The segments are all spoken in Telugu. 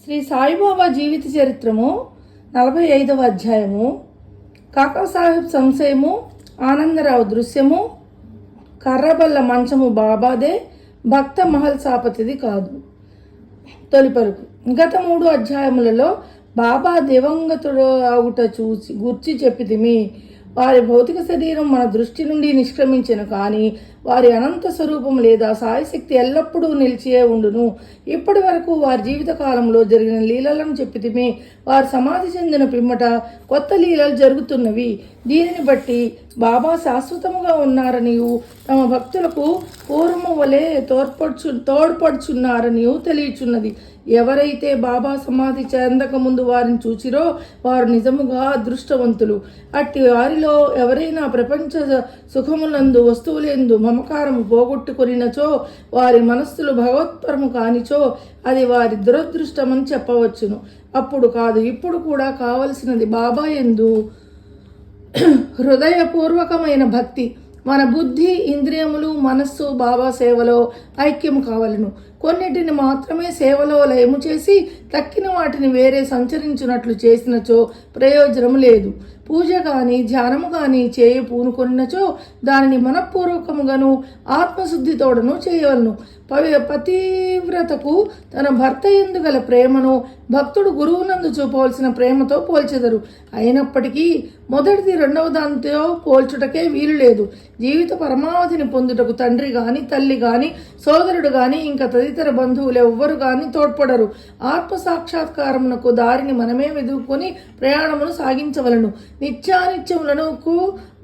శ్రీ సాయిబాబా జీవిత చరిత్రము 45వ అధ్యాయము. కాకాసాహెబ్ సంశయము, ఆనందరావు దృశ్యము, కర్రబల్ల మంచము బాబాదే, భక్త మహల్ సాపతిది కాదు. తొలి పలుకు. గత 3 అధ్యాయములలో బాబా దివంగతుడు అవుట గూర్చి చెప్పితిమి. వారి భౌతిక శరీరం మన దృష్టి నుండి నిష్క్రమించెను, కానీ వారి అనంత స్వరూపం లేదా సాయశక్తి ఎల్లప్పుడూ నిలిచియే ఉండును. ఇప్పటి వరకు వారి జీవిత కాలంలో జరిగిన లీలలను చెప్పితిమి. వారు సమాధి చెందిన పిమ్మట కొత్త లీలలు జరుగుతున్నవి. దీనిని బట్టి బాబా శాశ్వతముగా ఉన్నారనియు తమ భక్తులకు పూర్వము వలె తోడ్పడుచున్నారనియు తెలియచున్నది. ఎవరైతే బాబా సమాధి చెందక ముందు వారిని చూచిరో వారు నిజముగా అదృష్టవంతులు. అట్టి వారిలో ఎవరైనా ప్రపంచ సుఖములందు వస్తువులందు మమకారము పోగొట్టుకొనినచో, వారి మనస్సులు భగవత్పరము కానిచో అది వారి దురదృష్టమని చెప్పవచ్చును. అప్పుడు కాదు, ఇప్పుడు కూడా కావలసినది బాబా యందు హృదయపూర్వకమైన భక్తి. మన బుద్ధి, ఇంద్రియములు, మనస్సు బాబా సేవలో ఐక్యము కావలను. కొన్నిటిని మాత్రమే సేవలో లయము చేసి తక్కిన వాటిని వేరే సంచరించున్నట్లు చేసినచో ప్రయోజనం లేదు. పూజ కానీ ధ్యానము కానీ పూనుకొనినచో దానిని మనఃపూర్వకముగాను ఆత్మశుద్ధితోడను చేయవలను. పతివ్రతకు తన భర్త యందు గల ప్రేమను భక్తుడు గురువునందు చూపవలసిన ప్రేమతో పోల్చెదరు. అయినప్పటికీ మొదటిది రెండవ దానితో పోల్చుటకే వీలు లేదు. జీవిత పరమావధిని పొందుటకు తండ్రి గాని, తల్లి గాని, సోదరుడు గాని, ఇంకా తదితర బంధువులు ఎవ్వరు గాని తోడ్పడరు. ఆత్మ సాక్షాత్కారమునకు దారిని మనమే వెదుకొని ప్రయాణమును సాగించవలను. నిత్యానిత్యములకు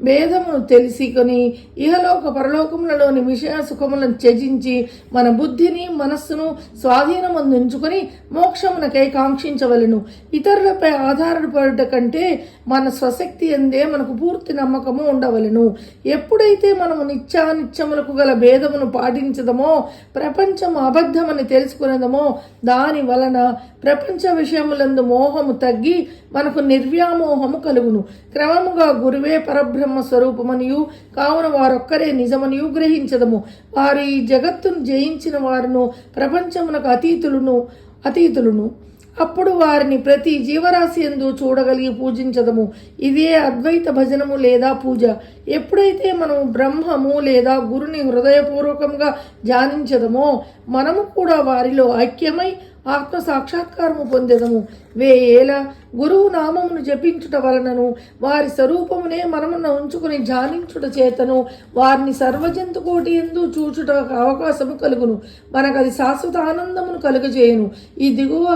భేదమును తెలుసుకొని ఇహలోక పరలోకములలోని విషయ సుఖములను త్యజించి మన బుద్ధిని, మనస్సును స్వాధీనమందుంచుకొని మోక్షమునకై కాంక్షించవలను. ఇతరులపై ఆధారపడుట కంటే మన స్వశక్తి ఎందే మనకు పూర్తి నమ్మకము ఉండవలను. ఎప్పుడైతే మనము నిత్యానిత్యములకు గల భేదమును పాటించదమో, ప్రపంచం అబద్ధమని తెలుసుకునేదమో, దాని వలన ప్రపంచ విషయములందు మోహము తగ్గి మనకు నిర్వ్యామోహము కలుగును. క్రమముగా గురువే పరబ్రహ్మ స్వరూపమనియు కావున వారొక్కరే నిజమనియు గ్రహించదము. వారు ఈ జగత్తును జయించిన వారును ప్రపంచమునకు అతీతులను. అప్పుడు వారిని ప్రతి జీవరాశి యందు చూడగలిగి పూజించదము. ఇదే అద్వైత భజనము లేదా పూజ. ఎప్పుడైతే మనము బ్రహ్మము లేదా గురుని హృదయపూర్వకంగా ధ్యానించదమో మనము కూడా వారిలో ఐక్యమై ఆత్మ సాక్షాత్కారము పొందెదము. వేయేల గురువు నామమును జపించుట వలనను వారి స్వరూపమునే మనమున ఉంచుకుని ధ్యానించుట చేతను వారిని సర్వజంతుకోటి యందు చూచుట అవకాశము కలుగును. మనకు అది శాశ్వత ఆనందమును కలుగజేయును. ఈ దిగువ